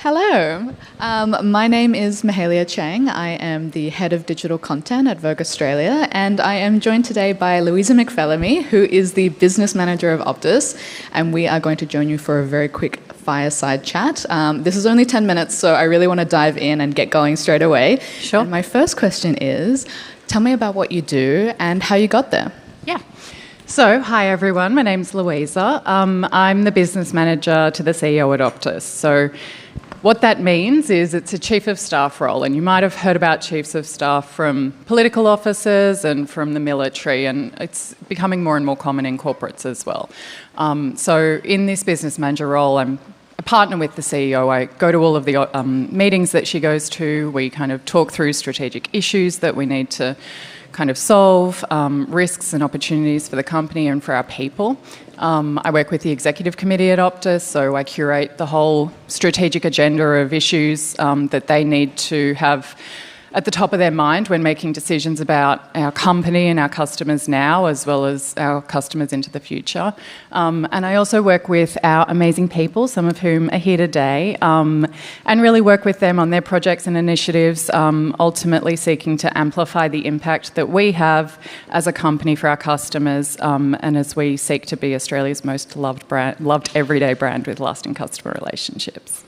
Hello, my name is Mahalia Chang. I am the Head of Digital Content at Vogue Australia, and I am joined today by Louisa McPhellamy, who is the Business Manager of Optus, and we are going to join you for a very quick fireside chat. This is only 10 minutes, so I really want to dive in and get going straight away. Sure. And my first question is, tell me about what you do and how you got there. Yeah. So, hi everyone, my name's Louisa. I'm the Business Manager to the CEO at Optus. So, what that means is it's a Chief of Staff role, and you might have heard about Chiefs of Staff from political officers and from the military, and it's becoming more and more common in corporates as well. So in this Business Manager role, I'm a partner with the CEO. I go to all of the meetings that she goes to. We kind of talk through strategic issues that we need to kind of solve, risks and opportunities for the company and for our people. I work with the executive committee at Optus, so I curate the whole strategic agenda of issues that they need to have at the top of their mind when making decisions about our company and our customers now, as well as our customers into the future. And I also work with our amazing people, some of whom are here today, and really work with them on their projects and initiatives, ultimately seeking to amplify the impact that we have as a company for our customers, and as we seek to be Australia's most loved everyday brand with lasting customer relationships.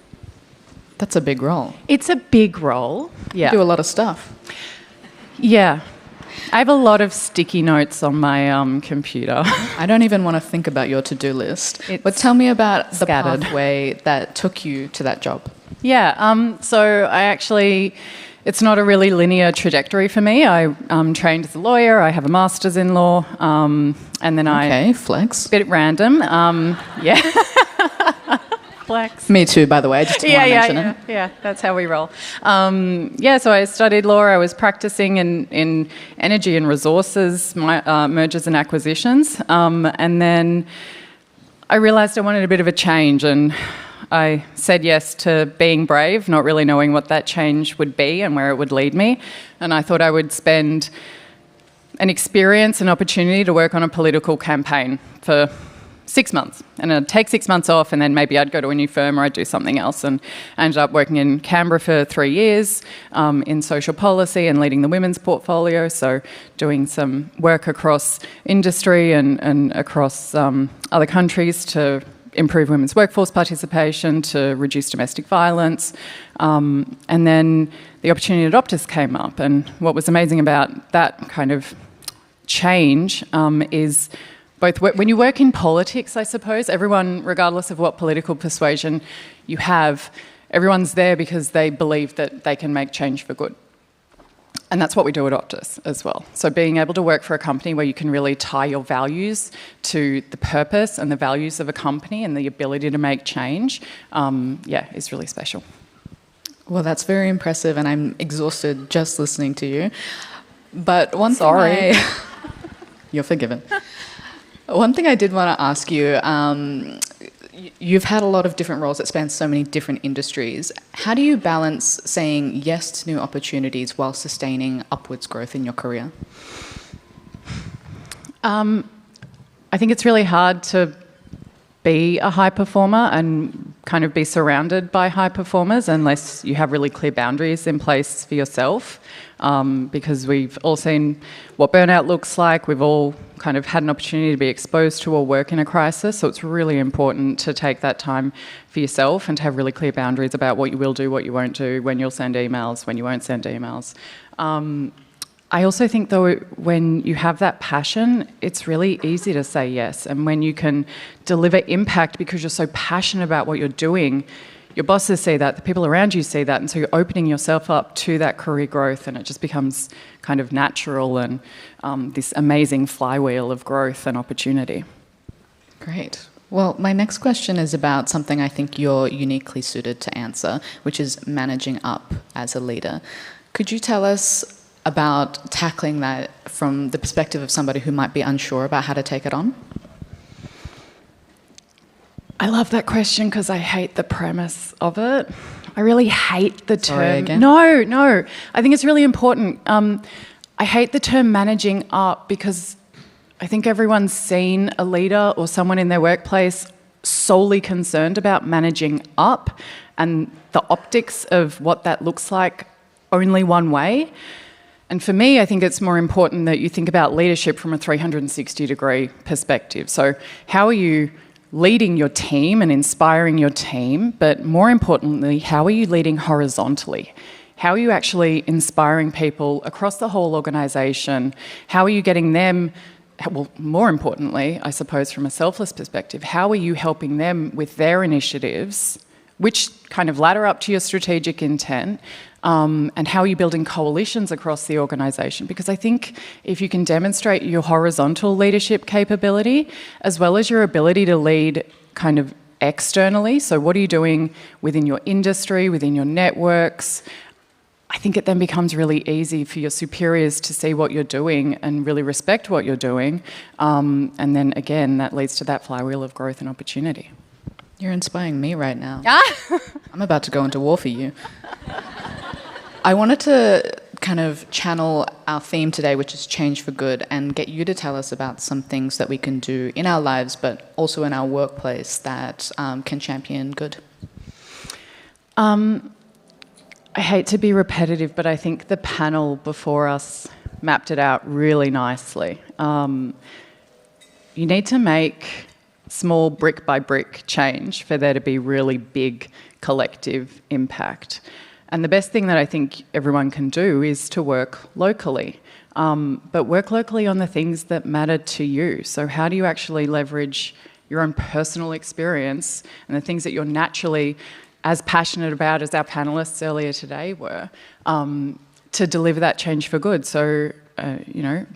That's a big role. It's a big role. Yeah. You do a lot of stuff. Yeah. I have a lot of sticky notes on my computer. I don't even want to think about your to-do list. But tell me about the pathway that took you to that job. Yeah. So it's not a really linear trajectory for me. I trained as a lawyer. I have a master's in law. And then Okay, flex. A bit random. Yeah. Flex. Me too, by the way. I just didn't want to mention it. Yeah, that's how we roll. So I studied law. I was practicing in energy and resources, mergers and acquisitions. And then I realised I wanted a bit of a change, and I said yes to being brave, not really knowing what that change would be and where it would lead me. And I thought I would spend an experience, an opportunity to work on a political campaign for 6 months, and I'd take 6 months off, and then maybe I'd go to a new firm or I'd do something else. And I ended up working in Canberra for 3 years in social policy and leading the women's portfolio, so doing some work across industry and across other countries to improve women's workforce participation, to reduce domestic violence. And then the opportunity at Optus came up, and what was amazing about that kind of change is both when you work in politics, I suppose, everyone, regardless of what political persuasion you have, everyone's there because they believe that they can make change for good. And that's what we do at Optus as well. So being able to work for a company where you can really tie your values to the purpose and the values of a company and the ability to make change, is really special. Well, that's very impressive, and I'm exhausted just listening to you. But you're forgiven. One thing I did want to ask you, you've had a lot of different roles that span so many different industries. How do you balance saying yes to new opportunities while sustaining upwards growth in your career? I think it's really hard to be a high performer and kind of be surrounded by high performers unless you have really clear boundaries in place for yourself, because we've all seen what burnout looks like. We've all kind of had an opportunity to be exposed to or work in a crisis, so it's really important to take that time for yourself and to have really clear boundaries about what you will do, what you won't do, when you'll send emails, when you won't send emails. I also think, though, when you have that passion, it's really easy to say yes. And when you can deliver impact because you're so passionate about what you're doing, your bosses see that, the people around you see that, and so you're opening yourself up to that career growth, and it just becomes kind of natural and this amazing flywheel of growth and opportunity. Great. Well, my next question is about something I think you're uniquely suited to answer, which is managing up as a leader. Could you tell us about tackling that from the perspective of somebody who might be unsure about how to take it on? I love that question because I hate the premise of it. I really hate the term. Sorry again? No. I think it's really important. I hate the term managing up because I think everyone's seen a leader or someone in their workplace solely concerned about managing up and the optics of what that looks like only one way. And for me, I think it's more important that you think about leadership from a 360-degree perspective. So how are you leading your team and inspiring your team? But more importantly, how are you leading horizontally? How are you actually inspiring people across the whole organisation? How are you getting them, well, more importantly, I suppose from a selfless perspective, how are you helping them with their initiatives, which kind of ladder up to your strategic intent, and how are you building coalitions across the organisation? Because I think if you can demonstrate your horizontal leadership capability, as well as your ability to lead kind of externally, so what are you doing within your industry, within your networks, I think it then becomes really easy for your superiors to see what you're doing and really respect what you're doing. And then again, that leads to that flywheel of growth and opportunity. You're inspiring me right now. I'm about to go into war for you. I wanted to kind of channel our theme today, which is change for good, and get you to tell us about some things that we can do in our lives, but also in our workplace that can champion good. I hate to be repetitive, but I think the panel before us mapped it out really nicely. You need to make small brick by brick change for there to be really big collective impact. And the best thing that I think everyone can do is to work locally, but work locally on the things that matter to you. So how do you actually leverage your own personal experience and the things that you're naturally as passionate about as our panellists earlier today were, to deliver that change for good. So,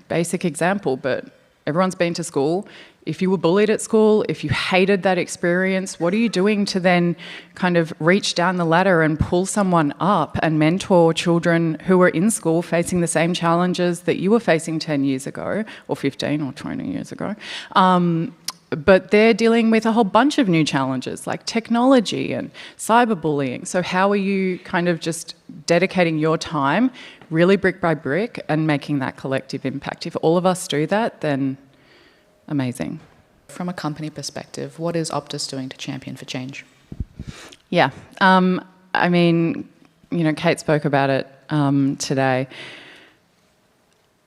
basic example, but everyone's been to school. If you were bullied at school, if you hated that experience, what are you doing to then kind of reach down the ladder and pull someone up and mentor children who are in school facing the same challenges that you were facing 10 years ago, or 15 or 20 years ago? But they're dealing with a whole bunch of new challenges like technology and cyberbullying. So how are you kind of just dedicating your time really brick by brick and making that collective impact? If all of us do that, then amazing. From a company perspective, what is Optus doing to champion for change? Yeah. Kate spoke about it today.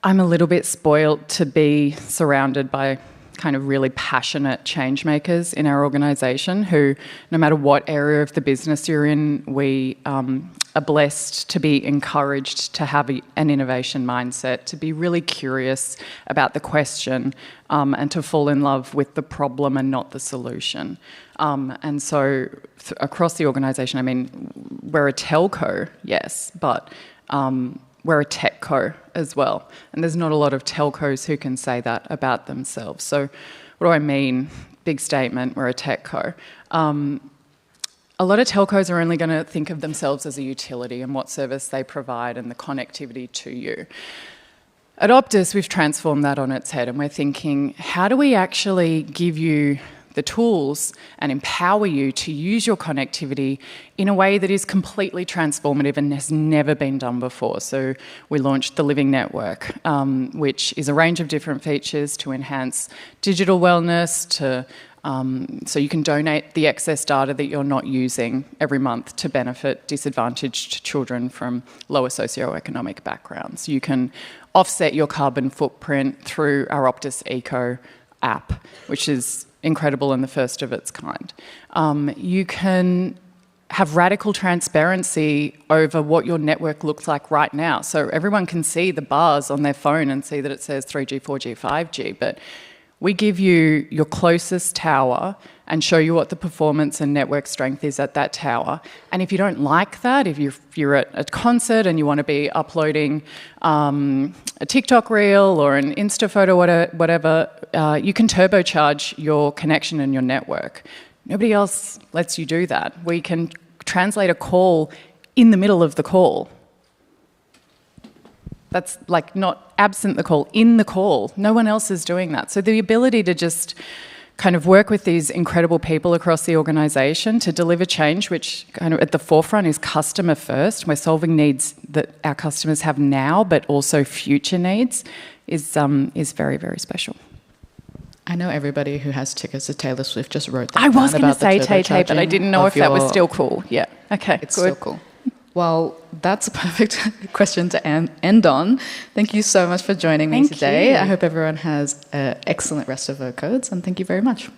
I'm a little bit spoiled to be surrounded by kind of really passionate change makers in our organisation who, no matter what area of the business you're in, we are blessed to be encouraged to have an innovation mindset, to be really curious about the question, and to fall in love with the problem and not the solution. And so across the organisation, we're a telco, yes, but we're a tech co as well. And there's not a lot of telcos who can say that about themselves. So what do I mean? Big statement, we're a tech co. A lot of telcos are only going to think of themselves as a utility and what service they provide and the connectivity to you. At Optus, we've transformed that on its head and we're thinking, how do we actually give you the tools and empower you to use your connectivity in a way that is completely transformative and has never been done before. So we launched the Living Network, which is a range of different features to enhance digital wellness, so you can donate the excess data that you're not using every month to benefit disadvantaged children from lower socioeconomic backgrounds. You can offset your carbon footprint through our Optus Eco app, which is incredible and the first of its kind. You can have radical transparency over what your network looks like right now. So everyone can see the bars on their phone and see that it says 3G, 4G, 5G, but we give you your closest tower and show you what the performance and network strength is at that tower. And if you don't like that, if you're at a concert and you want to be uploading a TikTok reel or an Insta photo, whatever, you can turbocharge your connection and your network. Nobody else lets you do that. We can translate a call in the middle of the call. That's like not absent the call, in the call. No one else is doing that. So the ability to just kind of work with these incredible people across the organisation to deliver change, which kind of at the forefront is customer first. We're solving needs that our customers have now, but also future needs, is very, very special. I know everybody who has tickets to Taylor Swift just wrote that I was down going about to the say Tay Tay, but I turbocharging didn't know of if that was your- still cool. Yeah. Okay. It's good. still cool. Well, that's a perfect question to end on. Thank you so much for joining me Thank today. you. I hope everyone has an excellent rest of their codes, and thank you very much.